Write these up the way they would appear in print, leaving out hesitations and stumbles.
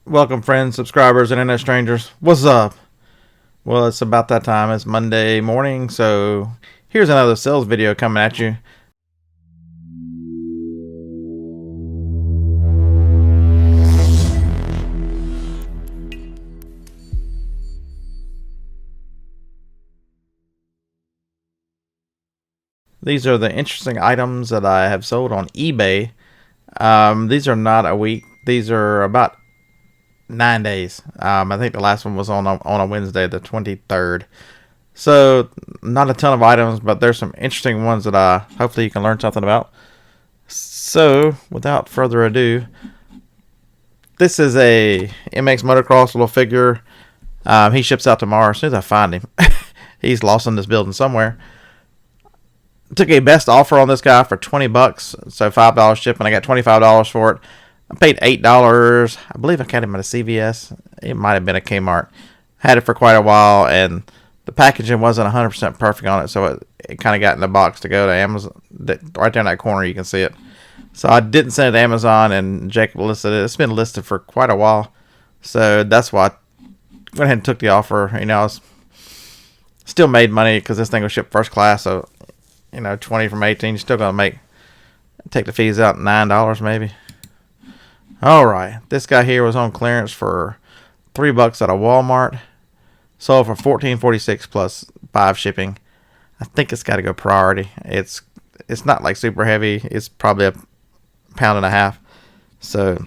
Welcome, friends, subscribers, internet strangers. What's up? Well, it's about that time. It's Monday morning, so here's another sales video coming at you. These are the interesting items that I have sold on eBay. These are not a week. These are about 9 days. I think the last one was on a Wednesday, the 23rd. So not a ton of items, but there's some interesting ones that hopefully you can learn something about. So without further ado, this is a MX Motocross little figure. He ships out tomorrow as soon as I find him. He's lost in this building somewhere. Took a best offer on this guy for $20, so $5 shipping. I got $25 for it. I paid $8. I believe I got him at a CVS. It might have been a Kmart. Had it for quite a while, and the packaging wasn't 100% perfect on it, so it kind of got in the box to go to Amazon. Right there in that corner, you can see it. So I didn't send it to Amazon, and Jacob listed it. It's been listed for quite a while, so that's why I went ahead and took the offer. I was still made money because this thing was shipped first class, so 20 from 18, you're still gonna take the fees out $9 maybe. All right, this guy here was on clearance for $3 at a Walmart. Sold for $14.46 plus 5 shipping. I think it's got to go priority. It's not like super heavy. It's probably a pound and a half. So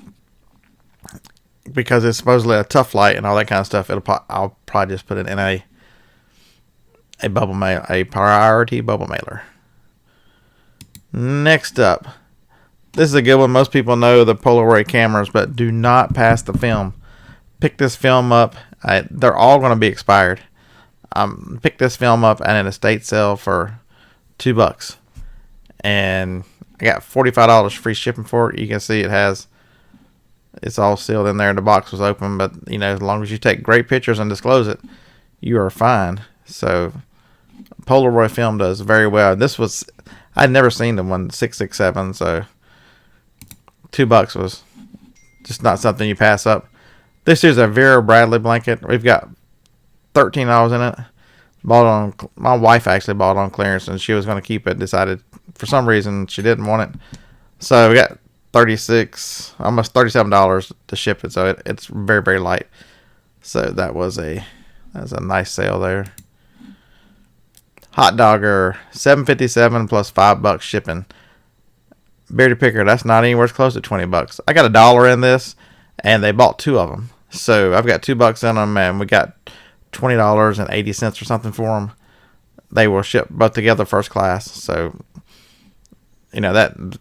because it's supposedly a tough light and all that kind of stuff, I'll probably just put it in a priority bubble mailer. Next up, this is a good one. Most people know the Polaroid cameras, but do not pass the film. Pick this film up. They're all going to be expired. Pick this film up at an estate sale for $2, and I got $45 free shipping for it. You can see it's all sealed in there, and the box was open. But as long as you take great pictures and disclose it, you are fine. So Polaroid film does very well. I'd never seen the one 667, so $2 was just not something you pass up. This is a Vera Bradley blanket. We've got $13 in it. My wife actually bought it on clearance, and she was going to keep it. Decided for some reason she didn't want it, so we got $36, almost $37 to ship it. So it's very, very light. So that was a nice sale there. Hot Dogger, $7.57 plus $5 shipping. Bearded Picker, that's not anywhere close to $20. I got $1 in this, and they bought 2 of them. So I've got $2 in them, and we got $20.80 or something for them. They will ship both together first class. So that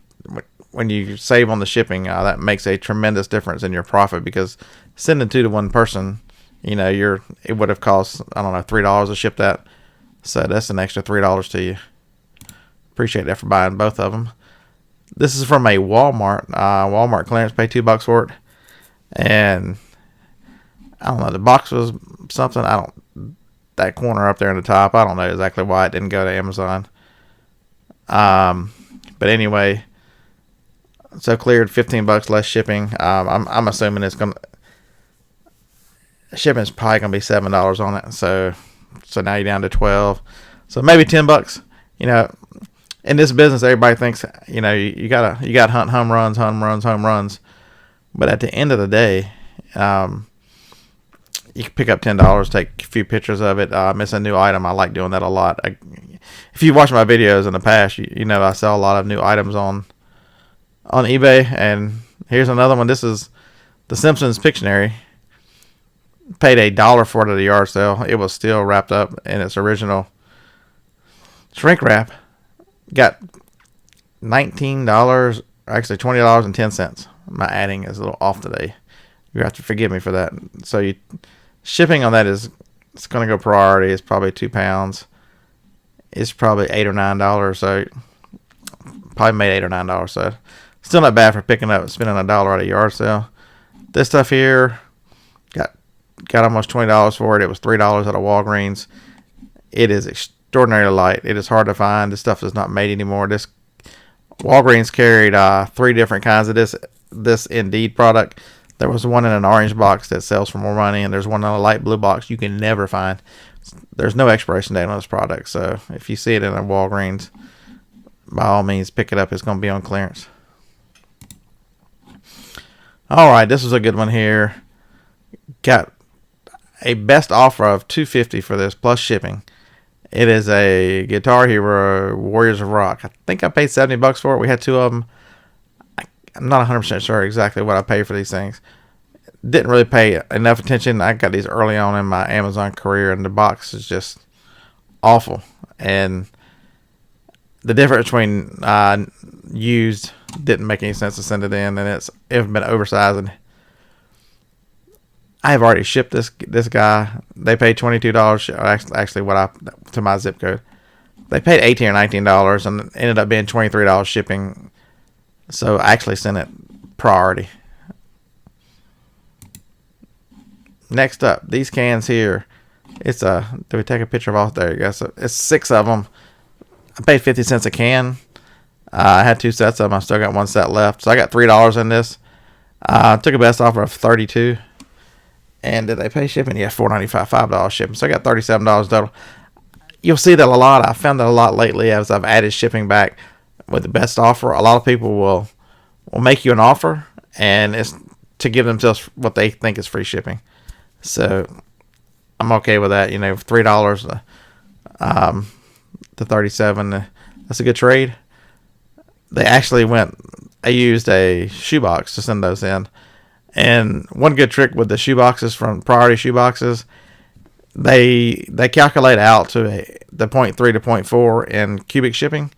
when you save on the shipping, that makes a tremendous difference in your profit, because sending 2 to one person, it would have cost, I don't know, $3 to ship that. So that's an extra $3 to you. Appreciate that for buying both of them. This is from a Walmart. Walmart clearance, pay $2 for it. And I don't know, the box was something. That corner up there in the top, I don't know exactly why it didn't go to Amazon. But anyway, so cleared $15 less shipping. I'm assuming shipping's probably gonna be $7 on it. So now you're down to $12. So maybe $10. In this business, everybody thinks you gotta hunt home runs. But at the end of the day, you can pick up $10, take a few pictures of it. It's a new item. I like doing that a lot. If you watch my videos in the past, I sell a lot of new items on eBay. And here's another one. This is the Simpsons Pictionary. Paid $1 for it at a yard sale. It was still wrapped up in its original shrink wrap. Got $19, actually $20.10. My adding is a little off today. You have to forgive me for that. So shipping on that it's going to go priority. It's probably 2 pounds. It's probably $8 or $9. So probably made $8 or $9. So still not bad for spending $1 at a yard sale. This stuff here got almost $20 for it. It was $3 at a Walgreens. It is extraordinarily light. It is hard to find. This stuff is not made anymore. Walgreens carried 3 different kinds of this Indeed product. There was one in an orange box that sells for more money, and there's one in a light blue box you can never find. There's no expiration date on this product, so if you see it in a Walgreens, by all means pick it up. It's going to be on clearance. Alright, this was a good one here. Got a best offer of $250 for this plus shipping. It is a Guitar Hero Warriors of Rock. I think I paid $70 for it. We had two of them. I'm not 100% sure exactly what I paid for these things. Didn't really pay enough attention. I got these early on in my Amazon career, and the box is just awful. And the difference between used didn't make any sense to send it in, and it's been oversized. And I have already shipped this guy. They paid $22. Actually, to my zip code, they paid $18 or $19, and ended up being $23 shipping. So I actually sent it priority. Next up, these cans here. It's do we take a picture of all? There you go. So it's 6 of them. I paid 50 cents a can. I had 2 sets of them. I still got 1 set left. So I got $3 in this. I took a best offer of $32. And did they pay shipping? Yeah, $4.95, $5 shipping. So I got $37 total. You'll see that a lot. I found that a lot lately as I've added shipping back with the best offer. A lot of people will make you an offer, and it's to give themselves what they think is free shipping. So I'm okay with that. $3 to $37. That's a good trade. I used a shoebox to send those in. And one good trick with the shoeboxes from Priority Shoeboxes, they calculate out to the 0.3 to 0.4 in cubic shipping.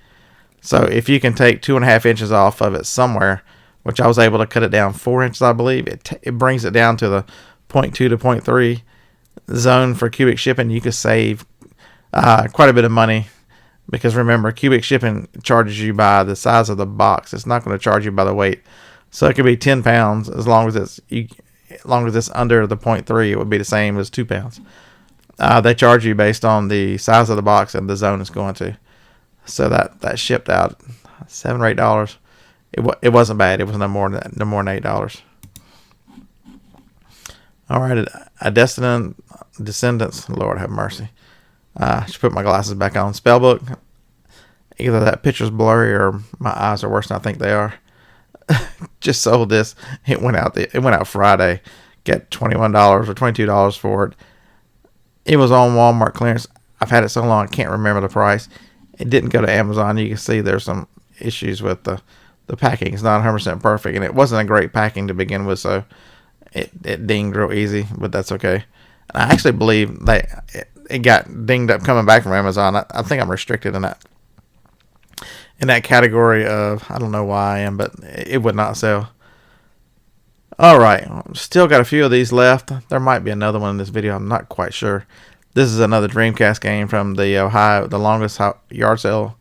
So if you can take 2.5 inches off of it somewhere, which I was able to cut it down 4 inches, I believe, it brings it down to the 0.2 to 0.3 zone for cubic shipping. You could save quite a bit of money, because remember, cubic shipping charges you by the size of the box. It's not going to charge you by the weight. So it could be 10 pounds as long as it's under the 0.3. It would be the same as 2 pounds. They charge you based on the size of the box and the zone it's going to. So that shipped out $7 or $8. It wasn't bad. It was no more than $8. All right, a Descendants. Lord have mercy. I should put my glasses back on. Spellbook. Either that picture's blurry or my eyes are worse than I think they are. Just sold this. It went out Friday. Get $21 or $22 for it. It was on Walmart clearance. I've had it so long I can't remember the price. It didn't go to Amazon. You can see there's some issues with the packing. It's not 100% perfect, and it wasn't a great packing to begin with, so it dinged real easy, but that's okay. And I actually believe it got dinged up coming back from Amazon. I think I'm restricted in that category of, I don't know why I am, but it would not sell. All right, still got a few of these left. There might be another one in this video. I'm not quite sure. This is another Dreamcast game from the longest yard sale.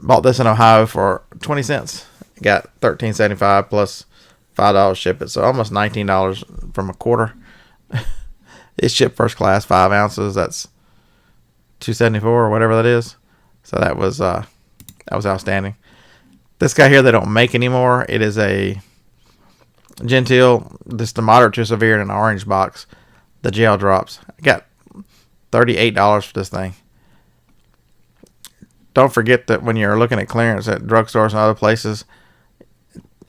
Bought this in Ohio for 20 cents. Got $13.75 plus $5 shipping, so almost $19 from a quarter. It shipped first class, 5 ounces. That's $2.74 or whatever that is. So that was outstanding. This guy here they don't make anymore. It is a Gentile, this the moderate to severe in an orange box. The gel drops. I got $38 for this thing. Don't forget that when you're looking at clearance at drugstores and other places,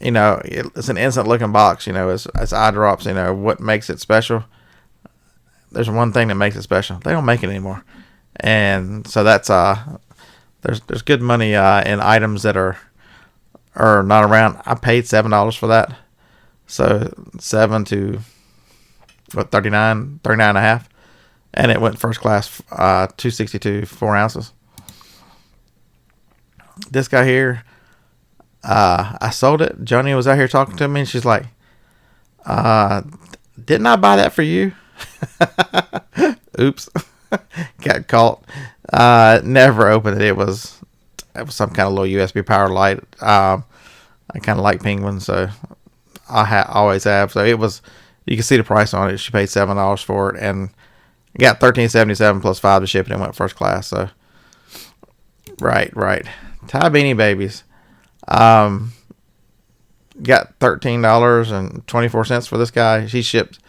it's an instant looking box. It's eye drops. What makes it special? There's one thing that makes it special. They don't make it anymore, and so that's there's good money in items that are not around. I paid $7 for that. So 7 to what, 39 and a half, and it went first class, 262, 4 ounces. This guy here, I sold it. Joni was out here talking to me, and she's like, didn't I buy that for you? Oops. Got caught. Never opened it. It was some kind of little USB power light. I kind of like penguins, so I always have. So it was, you can see the price on it. She paid $7 for it, and got $13.77 plus $5 to ship it, and went first class. So right. Tie Beanie Babies. got $13.24 for this guy. She shipped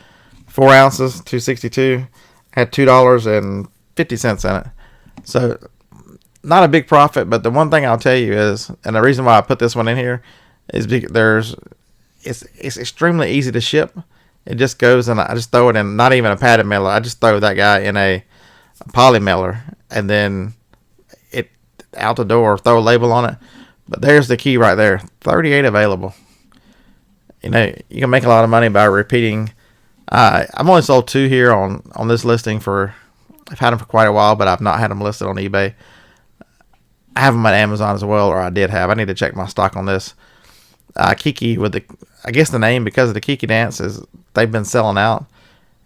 4 ounces, 262, had $2.50 in it. So not a big profit, but the one thing I'll tell you is, and the reason why I put this one in here is because it's extremely easy to ship. It just goes and I just throw it in, not even a padded mailer. I just throw that guy in a poly mailer and then it out the door, throw a label on it. But there's the key right there. 38 available. You know, you can make a lot of money by repeating. I've only sold 2 here on this listing I've had them for quite a while, but I've not had them listed on eBay. I have them at Amazon as well, or I did have. I need to check my stock on this. Kiki I guess the name, because of the Kiki dance, is they've been selling out.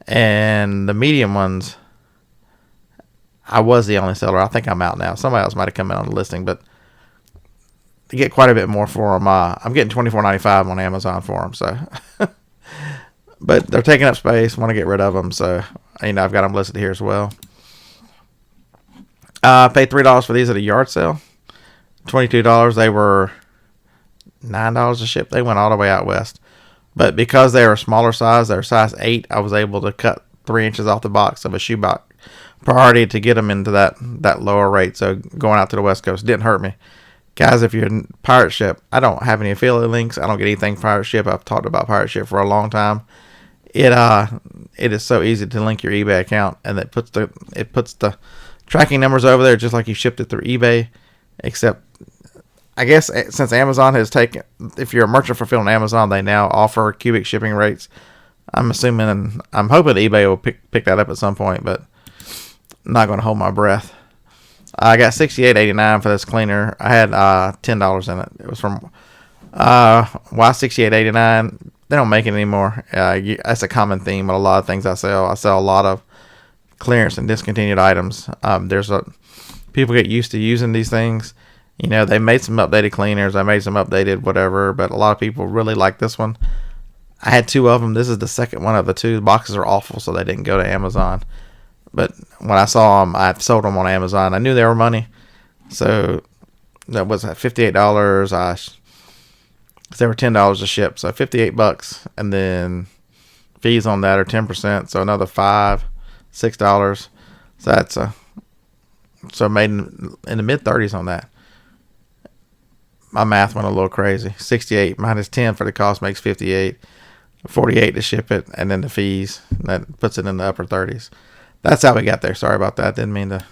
And the medium ones, I was the only seller. I think I'm out now. Somebody else might have come in on the listing, but you get quite a bit more for them. I'm getting $24.95 on Amazon for them. So, but they're taking up space. Want to get rid of them, so I've got them listed here as well. I paid $3 for these at a yard sale. $22. They were $9 a ship. They went all the way out west, but because they were a smaller size, they're size 8. I was able to cut 3 inches off the box of a shoebox priority to get them into that lower rate. So going out to the west coast didn't hurt me. Guys, if you're a pirate ship, I don't have any affiliate links. I don't get anything pirate ship. I've talked about pirate ship for a long time. It is so easy to link your eBay account, and it puts the tracking numbers over there just like you shipped it through eBay, except I guess since Amazon has taken, if you're a merchant fulfilled on Amazon, they now offer cubic shipping rates. I'm assuming, and I'm hoping eBay will pick that up at some point, but I'm not going to hold my breath. I got $68.89 for this cleaner. I had $10 in it. It was from why $68.89? They don't make it anymore. That's a common theme with a lot of things I sell. I sell a lot of clearance and discontinued items. People get used to using these things. You know, they made some updated cleaners. I made some updated whatever, but a lot of people really like this one. I had 2 of them. This is the second one of the 2. The boxes are awful, so they didn't go to Amazon. But when I saw them, I sold them on Amazon. I knew they were money. So that was at $58. They were $10 a ship, so $58, and then fees on that are 10%, so another $6. So that's so made in the mid 30s on that. My math went a little crazy. 68 minus 10 for the cost makes 58. 48 to ship it, and then the fees. That puts it in the upper 30s. That's how we got there. Sorry about that. Didn't mean to.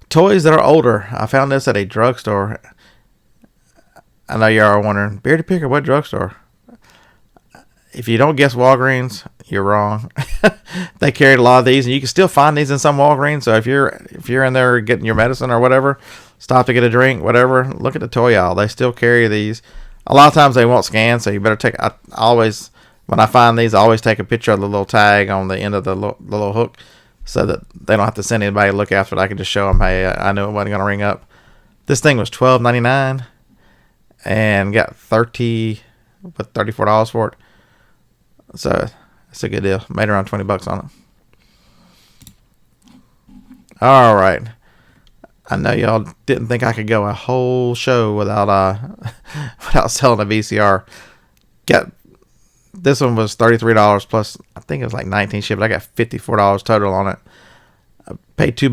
Toys that are older. I found this at a drugstore. I know you are wondering, Beardy Picker, what drugstore? If you don't guess Walgreens, you're wrong. They carried a lot of these, and you can still find these in some Walgreens. So if you're in there getting your medicine or whatever, stop to get a drink, whatever, look at the toy aisle. They still carry these. A lot of times they won't scan, so you better take. I always, when I find these, I always take a picture of the little tag on the end of the little hook, so that they don't have to send anybody to look after it. I can just show them, hey, I knew it wasn't going to ring up. This thing was $12.99 and got $34 for it. So it's a good deal. Made around $20 on it. All right. I know y'all didn't think I could go a whole show without without selling a VCR. This one was $33 plus, I think it was like 19 shipped. I got $54 total on it. I paid $2.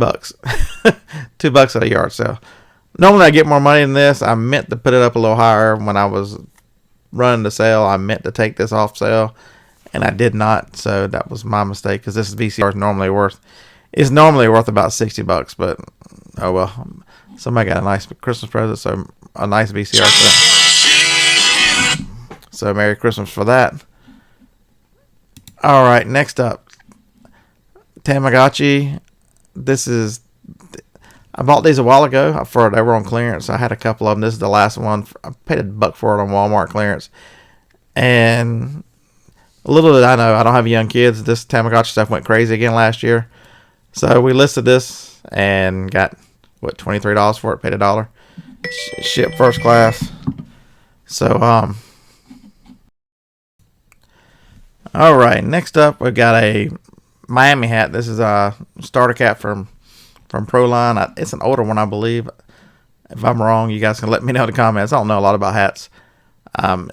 $2 at a yard sale. Normally I get more money than this. I meant to put it up a little higher when I was running the sale. I meant to take this off sale, and I did not. So that was my mistake, because this VCR is normally worth about $60, but oh well. Somebody got a nice Christmas present, so a nice VCR set. So Merry Christmas for that. All right, next up, Tamagochi. I bought these a while ago. They were on clearance. I had a couple of them. This is the last one. I paid $1 for it on Walmart clearance. And little did I know, I don't have young kids. This Tamagotchi stuff went crazy again last year. So we listed this and got, $23 for it. Paid $1. Shipped first class. So, all right. Next up, we got a Miami hat. This is a starter cap from Proline. It's an older one, I believe. If I'm wrong, you guys can let me know in the comments. I don't know a lot about hats. I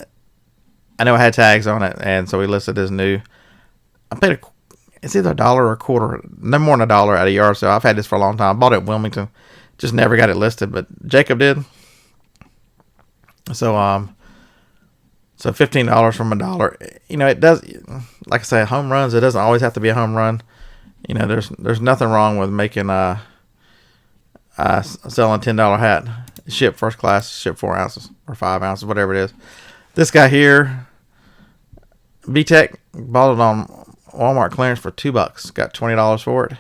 know it had tags on it, and so we listed as new. I paid it's either $1 or a quarter, no more than $1 at a yard sale. I've had this for a long time. I bought it in Wilmington, just never got it listed, but Jacob did. So so $15 from $1. You know, it does. Like I say, home runs. It doesn't always have to be a home run. You know, there's nothing wrong with making selling $10 hat. Ship first class. Ship 4 ounces or 5 ounces, whatever it is. This guy here, VTech, bought it on Walmart clearance for $2. Got $20 for it.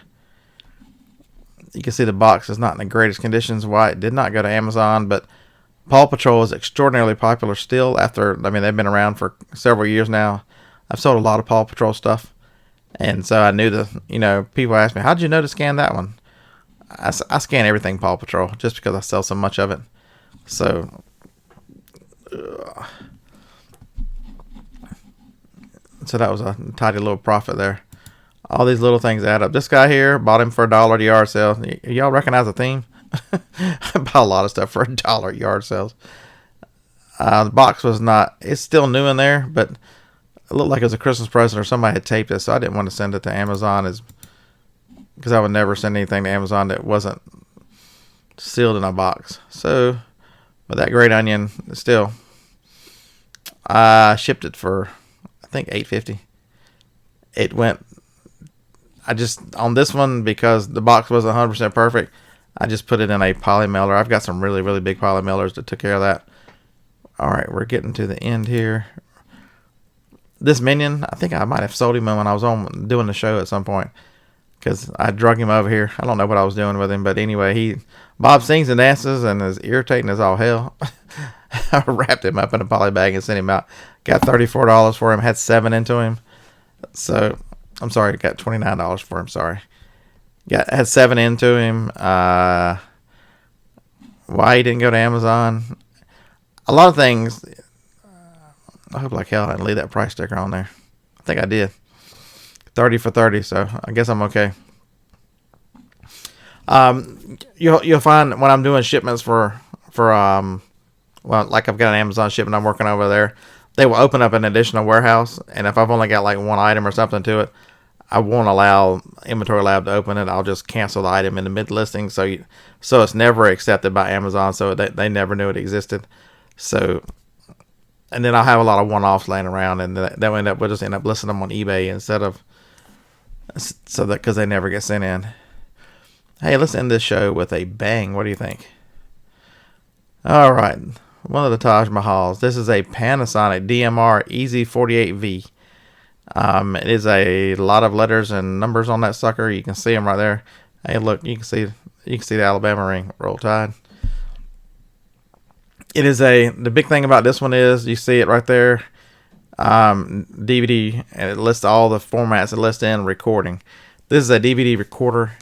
You can see the box is not in the greatest conditions. Why it did not go to Amazon, but Paw Patrol is extraordinarily popular still. After, I mean, they've been around for several years now. I've sold a lot of Paw Patrol stuff, and so I knew people ask me, how'd you know to scan that one? I scan everything Paw Patrol just because I sell so much of it. So that was a tidy little profit there. All these little things add up. This guy here, bought him for $1 at yard sale. Y'all recognize the theme? I buy a lot of stuff for $1 at yard sales. The box was not, it's still new in there, but it looked like it was a Christmas present or somebody had taped it, so I didn't want to send it to Amazon because I would never send anything to Amazon that wasn't sealed in a box. So, but that great onion, still, I shipped it for, I think, $8.50. It went, on this one, because the box wasn't 100% perfect, I just put it in a poly mailer. I've got some really, really big poly mailers that took care of that. All right, we're getting to the end here. This Minion, I think I might have sold him when I was doing the show at some point, because I drug him over here. I don't know what I was doing with him, but anyway, Bob sings and dances and is irritating as all hell. I wrapped him up in a poly bag and sent him out. Got $34 for him. Had 7 into him. So, I'm sorry, got $29 for him. Sorry. Had 7 into him. Why he didn't go to Amazon? A lot of things. I hope like hell I didn't leave that price sticker on there. I think I did. 30 for 30, so I guess I'm okay. You'll find when I'm doing shipments for like I've got an Amazon shipment I'm working over there, they will open up an additional warehouse, and if I've only got like one item or something to it, I won't allow Inventory Lab to open it. I'll just cancel the item in the mid listing, so it's never accepted by Amazon, so they never knew it existed. So, and then I'll have a lot of one-offs laying around, and we'll just end up listing them on eBay instead of because they never get sent in. Hey, let's end this show with a bang. What do you think? All right, one of the Taj Mahals. This is a Panasonic Dmr Easy 48V. It is a lot of letters and numbers on that sucker. You can see them right there. Hey, look, you can see the Alabama ring. Roll Tide. It is the big thing about this one is you see it right there. DVD, and it lists all the formats. It lists in recording. This is a DVD recorder.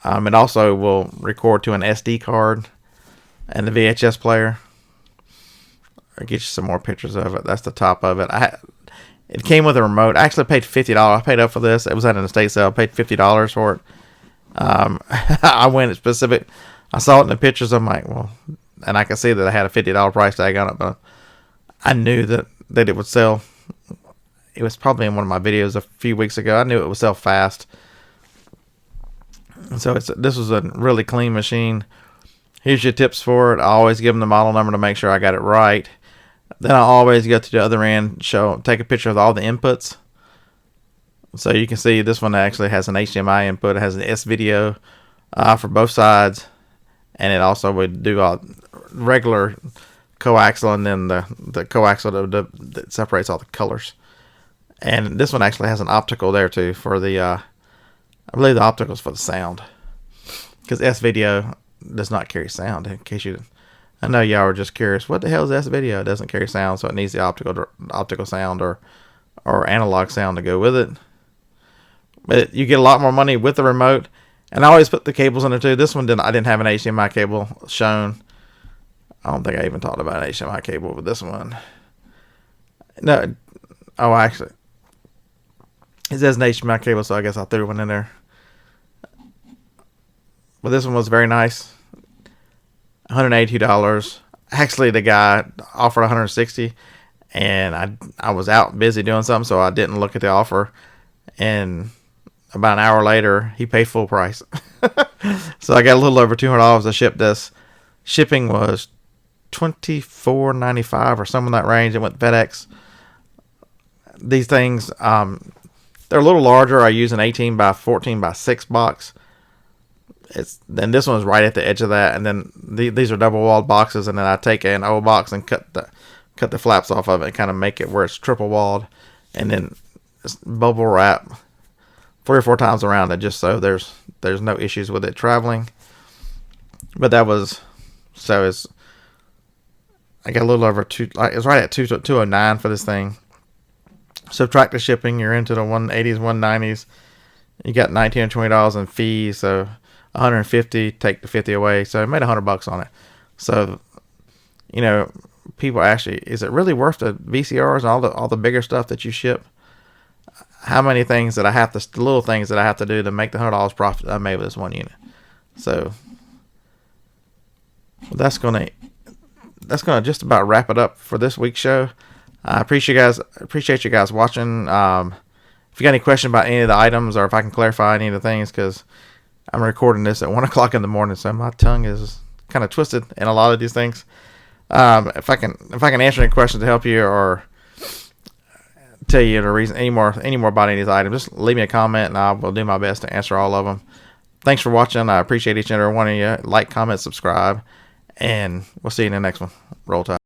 It also will record to an SD card and the VHS player. I'll get you some more pictures of it. That's the top of it. It came with a remote. I actually paid $50. I paid up for this. It was at an estate sale. I paid $50 for it. I went specific. I saw it in the pictures. I'm like, well, and I could see that I had a $50 price tag on it, but I knew that it would sell. It was probably in one of my videos a few weeks ago. I knew it would sell fast. So this was a really clean machine. Here's your tips for it. I always give them the model number to make sure I got it right. Then I always go to the other end, take a picture of all the inputs. So you can see this one actually has an HDMI input. It has an S-video for both sides. And it also would do a regular coaxial and then the coaxial that separates all the colors. And this one actually has an optical there too for the, I believe the optical is for the sound. Because S-video does not carry sound, in case I know y'all were just curious, what the hell is S-video? It doesn't carry sound, so it needs the optical sound or analog sound to go with it. But you get a lot more money with the remote. And I always put the cables in there too. This one I didn't have an HDMI cable shown. I don't think I even talked about an HDMI cable with this one. No. Oh, actually. It says an HDMI cable, so I guess I threw one in there. But this one was very nice. $182. Actually, the guy offered $160, and I was out busy doing something, so I didn't look at the offer. And about an hour later, he paid full price. So I got a little over $200 to ship this. Shipping was $24.95 or something in that range. It went FedEx. These things, they're a little larger. I use an 18 by 14 by 6 box. Then this one's right at the edge of that, and then these are double walled boxes, and then I take an old box and cut the flaps off of it and kind of make it where it's triple walled, and then bubble wrap 3 or 4 times around it, just so there's no issues with it traveling. But that was I got a little over it's right at 209 for this thing. Subtract the shipping, you're into the 180s, 190s. You got $19 or $20 in fees, so $150, take the 50 away, so I made $100 on it. So, people actually, is it really worth the VCRs and all the bigger stuff that you ship? How many things that the little things that I have to do to make the $100 profit I made with this one unit? So that's gonna just about wrap it up for this week's show. I appreciate you guys watching. If you got any question about any of the items, or if I can clarify any of the things, because I'm recording this at 1 o'clock in the morning, so my tongue is kind of twisted in a lot of these things. If I can answer any questions to help you, or tell you the reason any more about any of these items, just leave me a comment and I will do my best to answer all of them. Thanks for watching. I appreciate each and every one of you. Like, comment, subscribe, and we'll see you in the next one. Roll Tide.